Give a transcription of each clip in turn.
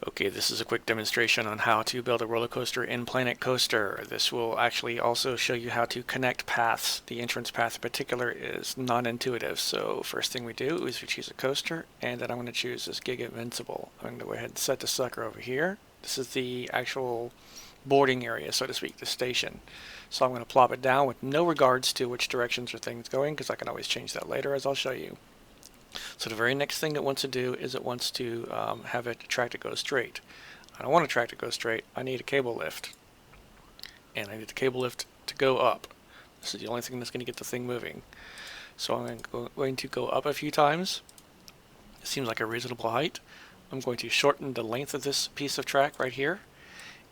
Okay, this is a quick demonstration on how to build a roller coaster in Planet Coaster. This will actually also show you how to connect paths. The entrance path in particular is non-intuitive, so first thing we do is we choose a coaster, and then I'm going to choose this Giga Invincible. I'm going to go ahead and set the sucker over here. This is the actual boarding area, so to speak, the station. So I'm going to plop it down with no regards to which directions are things going, because I can always change that later as I'll show you. So the very next thing it wants to do is it wants to have a track that goes straight. I don't want a track to go straight. I need a cable lift. And I need the cable lift to go up. This is the only thing that's going to get the thing moving. So I'm going to go up a few times. It seems like a reasonable height. I'm going to shorten the length of this piece of track right here.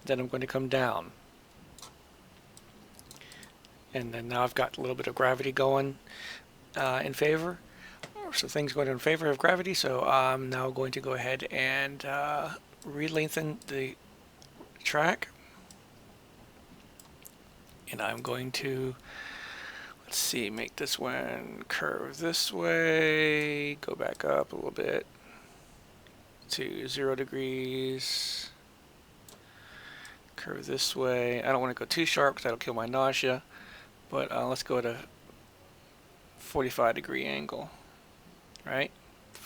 Then I'm going to come down. And then now I've got a little bit of gravity going in favor. So things going in favor of gravity, so I'm now going to go ahead and re-lengthen the track. And I'm going to, let's see, make this one curve this way, go back up a little bit to 0 degrees, curve this way. I don't want to go too sharp because that'll kill my nausea, but let's go at a 45-degree angle. Right?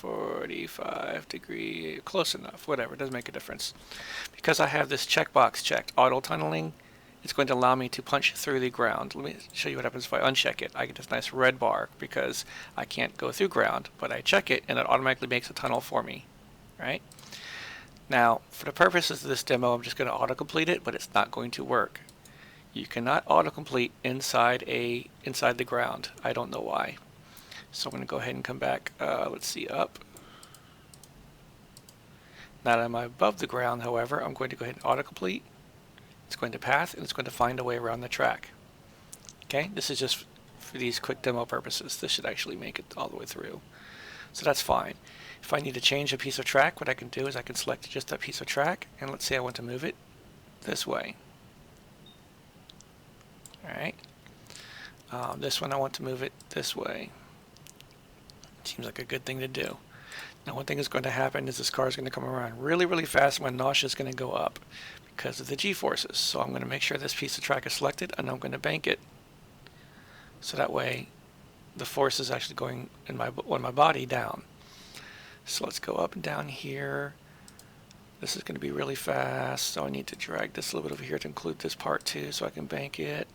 45-degree, close enough, whatever, it doesn't make a difference. Because I have this checkbox checked, auto tunneling, it's going to allow me to punch through the ground. Let me show you what happens if I uncheck it. I get this nice red bar because I can't go through ground, but I check it and it automatically makes a tunnel for me. Right? Now, for the purposes of this demo, I'm just going to autocomplete it, but it's not going to work. You cannot autocomplete inside the ground. I don't know why. So I'm going to go ahead and come back, let's see, up. Now that I'm above the ground, however, I'm going to go ahead and autocomplete. It's going to path, and it's going to find a way around the track. Okay, this is just for these quick demo purposes. This should actually make it all the way through. So that's fine. If I need to change a piece of track, what I can do is I can select just that piece of track, and let's say I want to move it this way. Alright. This one I want to move it this way. Seems like a good thing to do. Now one thing that's going to happen is this car is going to come around really, really fast and my nausea is going to go up because of the G-forces. So I'm going to make sure this piece of track is selected and I'm going to bank it. So that way the force is actually going in my body down. So let's go up and down here. This is going to be really fast, so I need to drag this a little bit over here to include this part too so I can bank it.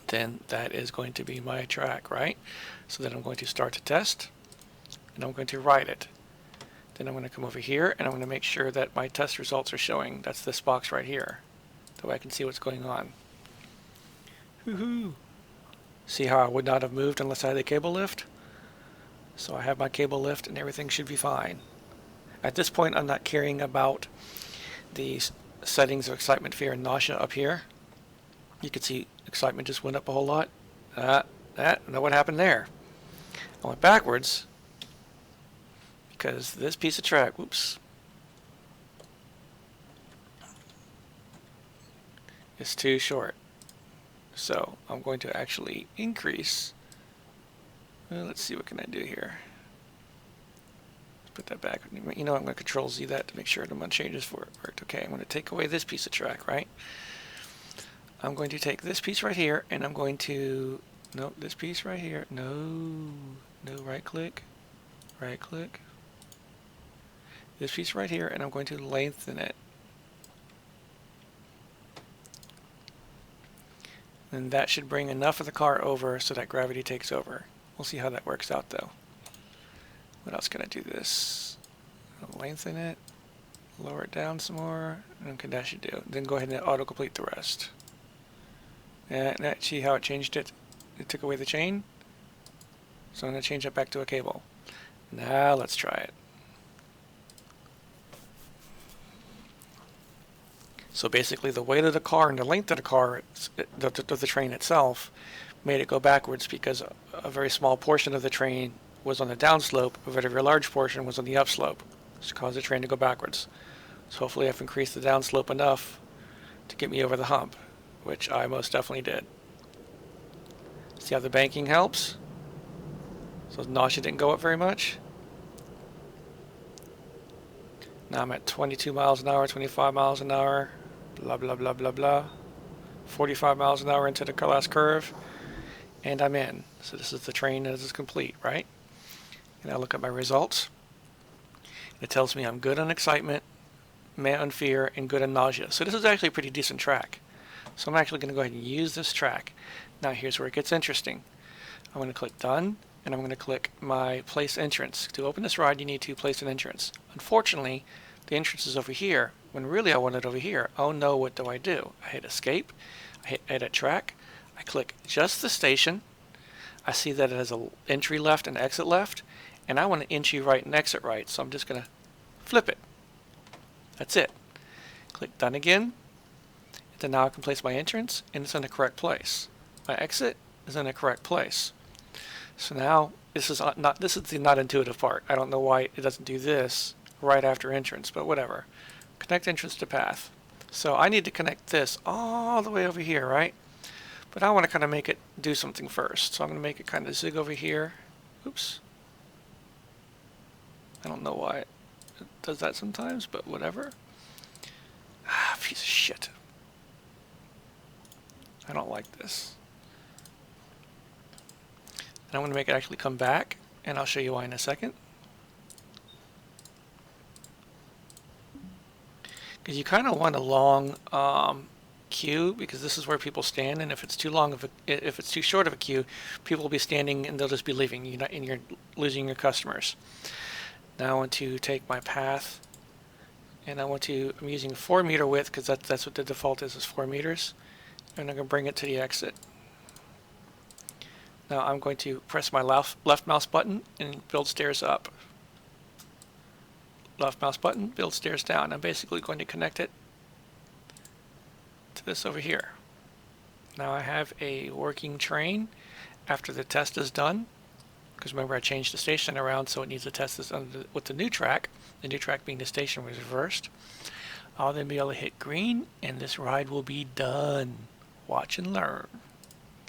Then that is going to be my track, right? So then I'm going to start to test, and I'm going to write it. Then I'm going to come over here, and I'm going to make sure that my test results are showing. That's this box right here. That way I can see what's going on. Woohoo! See how I would not have moved unless I had the cable lift? So I have my cable lift, and everything should be fine. At this point, I'm not caring about the settings of excitement, fear, and nausea up here. You can see excitement just went up a whole lot. Know what happened there? I went backwards because this piece of track, whoops, is too short. So I'm going to actually increase. Well, let's see, what can I do here? Let's put that back. You know, I'm going to Control Z that to make sure the changes for it worked. Okay, I'm going to take away this piece of track, right? I'm going to take this piece right here, and I'm going to, no, this piece right here, no, right click, this piece right here, and I'm going to lengthen it. And that should bring enough of the car over so that gravity takes over. We'll see how that works out though. What else can I do this? I'll lengthen it, lower it down some more, and okay, that should do. Then go ahead and autocomplete the rest. And see how it changed it? It took away the chain. So I'm going to change that back to a cable. Now let's try it. So basically the weight of the car and the length of the car, of the train itself, made it go backwards because a very small portion of the train was on the downslope, a very large portion was on the upslope, which caused the train to go backwards. So hopefully I've increased the downslope enough to get me over the hump, which I most definitely did. See how the banking helps? So nausea didn't go up very much. Now I'm at 22 miles an hour, 25 miles an hour, blah, blah, blah, blah, blah. 45 miles an hour into the last curve, and I'm in. So this is the train as is complete, right? And I look at my results. It tells me I'm good on excitement, meh on fear, and good on nausea. So this is actually a pretty decent track. So I'm actually going to go ahead and use this track. Now here's where it gets interesting. I'm going to click Done, and I'm going to click my Place Entrance. To open this ride, you need to place an entrance. Unfortunately, the entrance is over here, when really I want it over here. Oh no, what do? I hit Escape, I hit Edit Track, I click just the station. I see that it has an entry left and exit left, and I want an entry right and exit right, so I'm just going to flip it. That's it. Click Done again. Then now I can place my entrance, and it's in the correct place. My exit is in the correct place. So now this is the not intuitive part. I don't know why it doesn't do this right after entrance, but whatever. Connect entrance to path. So I need to connect this all the way over here, right? But I want to kind of make it do something first. So I'm going to make it kind of zig over here. Oops. I don't know why it does that sometimes, but whatever. Ah, piece of shit. I don't like this. And I'm going to make it actually come back, and I'll show you why in a second. Because you kind of want a long queue, because this is where people stand, and if it's too short of a queue, people will be standing and they'll just be leaving, and you're losing your customers. Now I want to take my path, and I'm using a 4 meter width because that's what the default is 4 meters. And I'm going to bring it to the exit. Now I'm going to press my left mouse button and build stairs up. Left mouse button, build stairs down. I'm basically going to connect it to this over here. Now I have a working train after the test is done. Because remember, I changed the station around, so it needs to test this with the new track. The new track being the station was reversed. I'll then be able to hit green, and this ride will be done. Watch and learn.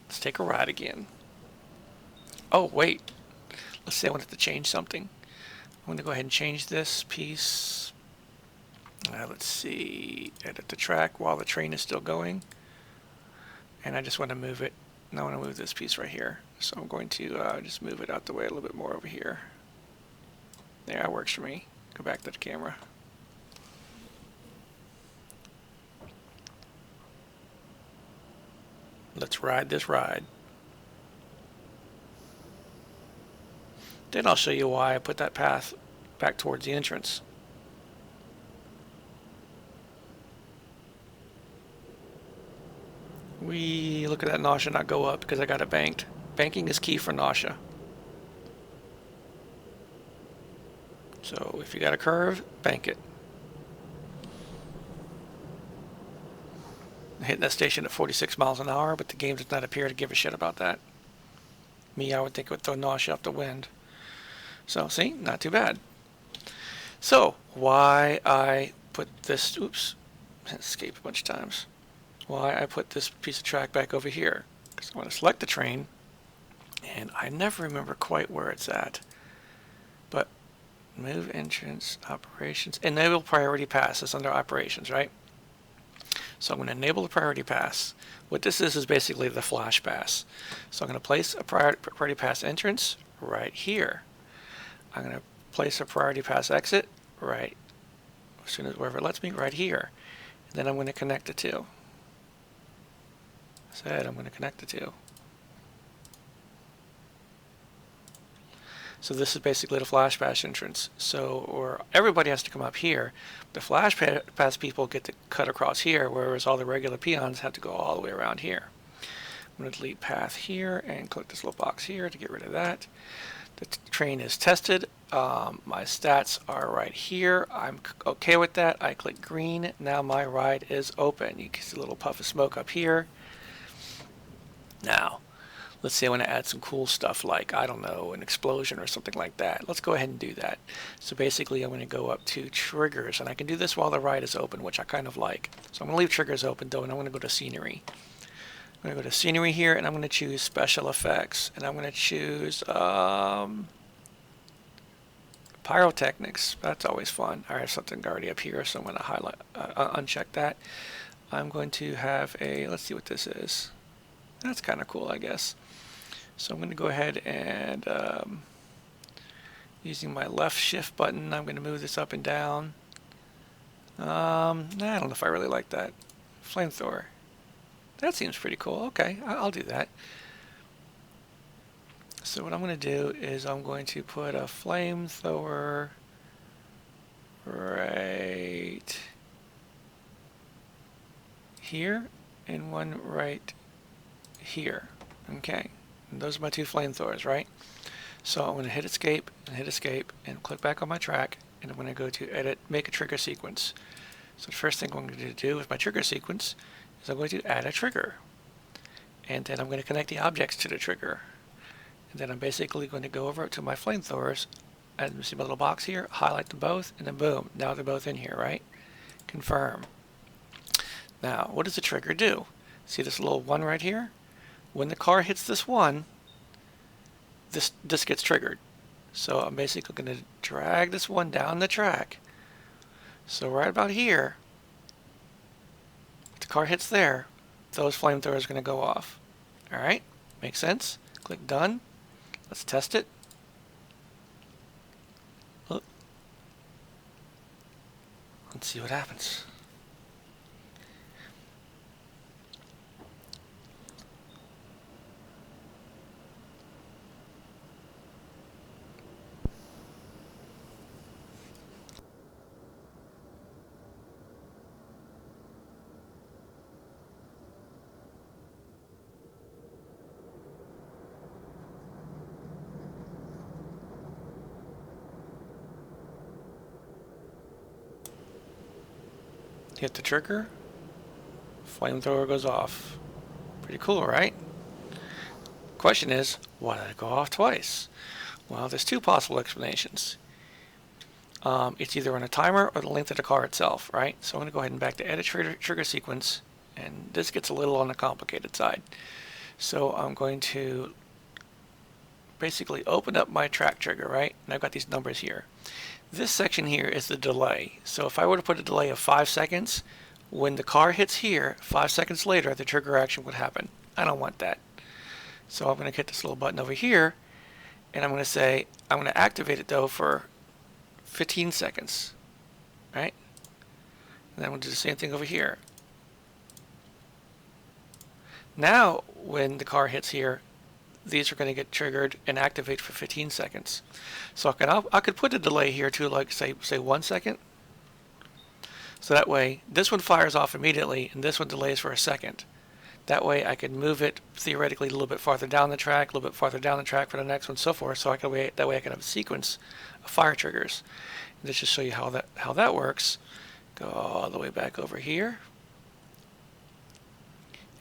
Let's take a ride again. Oh, wait. Let's say I wanted to change something. I'm going to go ahead and change this piece. Let's see. Edit the track while the train is still going. And I just want to move it. And I want to move this piece right here. So I'm going to just move it out the way a little bit more over here. There, that works for me. Go back to the camera. Let's ride this ride. Then I'll show you why I put that path back towards the entrance. We look at that nausea not go up because I got it banked. Banking is key for nausea. So if you got a curve, bank it. Hitting that station at 46 miles an hour, but the game does not appear to give a shit about that. Me, I would think it would throw nausea up the wind. So, see? Not too bad. So, why I put this... Oops. Escape a bunch of times. Why I put this piece of track back over here. Because I want to select the train, and I never remember quite where it's at. But, move entrance, operations, enable priority pass. It's under operations, right? So I'm going to enable the priority pass. What this is basically the flash pass. So I'm going to place a priority pass entrance right here. I'm going to place a priority pass exit right as soon as wherever it lets me right here. And then I'm going to connect the two. I'm going to connect the two. So this is basically the flash pass entrance. So everybody has to come up here. The flash pass people get to cut across here, whereas all the regular peons have to go all the way around here. I'm going to delete path here and click this little box here to get rid of that. The train is tested. My stats are right here. I'm okay with that. I click green. Now my ride is open. You can see a little puff of smoke up here. Now, let's say I want to add some cool stuff like, I don't know, an explosion or something like that. Let's go ahead and do that. So basically I'm going to go up to triggers, and I can do this while the ride is open, which I kind of like. So I'm going to leave triggers open though, and I'm going to go to scenery. I'm going to go to scenery here, and I'm going to choose special effects, and I'm going to choose Pyrotechnics, that's always fun. I have something already up here, so I'm going to highlight, uncheck that. I'm going to have a, let's see what this is. That's kind of cool, I guess. So I'm going to go ahead and, using my left shift button, I'm going to move this up and down. I don't know if I really like that. Flamethrower. That seems pretty cool. Okay, I'll do that. So what I'm going to do is I'm going to put a flamethrower right here and one right here. Okay, and those are my two flamethrowers, right? So I'm going to hit escape and click back on my track, and I'm going to go to edit, make a trigger sequence. So the first thing I'm going to do with my trigger sequence is I'm going to add a trigger, and then I'm going to connect the objects to the trigger. And then I'm basically going to go over to my flamethrowers, and you see my little box here, highlight them both, and then boom, now they're both in here, right? Confirm. Now, what does the trigger do? See this little one right here? When the car hits this one, this gets triggered. So I'm basically going to drag this one down the track. So right about here, if the car hits there, those flamethrowers are going to go off. Alright, makes sense? Click done. Let's test it. Oh. Let's see what happens. Hit the trigger, flamethrower goes off. Pretty cool, right? Question is, why did it go off twice? Well, there's two possible explanations. It's either on a timer or the length of the car itself, right? So I'm going to go ahead and back to edit trigger sequence, and this gets a little on the complicated side. So I'm going to basically open up my track trigger, right? And I've got these numbers here. This section here is the delay. So if I were to put a delay of 5 seconds, when the car hits here, 5 seconds later, the trigger action would happen. I don't want that. So I'm going to hit this little button over here, and I'm going to say, I'm going to activate it though for 15 seconds, right? And then I'm going to do the same thing over here. Now, when the car hits here, these are going to get triggered and activate for 15 seconds. So I could put a delay here too, like say 1 second. So that way, this one fires off immediately, and this one delays for a second. That way I could move it theoretically a little bit farther down the track, a little bit farther down the track for the next one, so forth. So that way I can have a sequence of fire triggers. And let's just show you how that works. Go all the way back over here.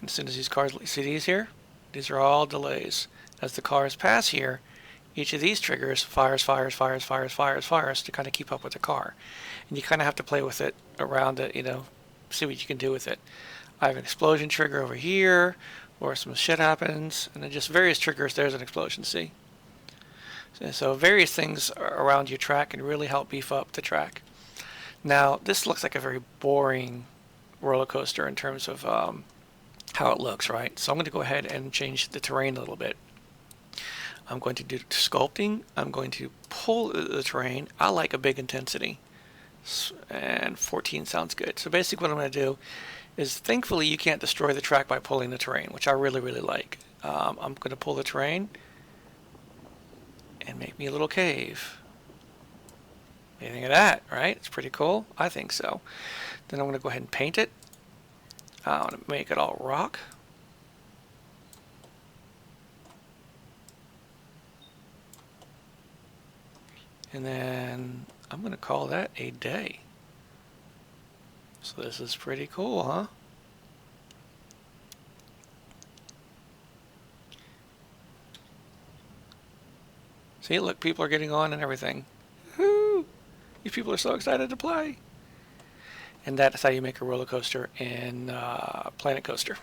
And as soon as these cars, see these here? These are all delays. As the cars pass here, each of these triggers fires to kind of keep up with the car. And you kind of have to play with it around it, see what you can do with it. I have an explosion trigger over here, or some shit happens, and then just various triggers. There's an explosion, see? So various things around your track can really help beef up the track. Now, this looks like a very boring roller coaster in terms of how it looks, right? So I'm going to go ahead and change the terrain a little bit. I'm going to do sculpting. I'm going to pull the terrain. I like a big intensity, and 14 sounds good. So basically what I'm going to do is, thankfully you can't destroy the track by pulling the terrain, which I really like. I'm going to pull the terrain and make me a little cave. What do you think of that, right? It's pretty cool. I think so. Then I'm going to go ahead and paint it. I want to make it all rock. And then I'm going to call that a day. So this is pretty cool, huh? See, look, people are getting on and everything. Woo! These people are so excited to play. And that's how you make a roller coaster in Planet Coaster.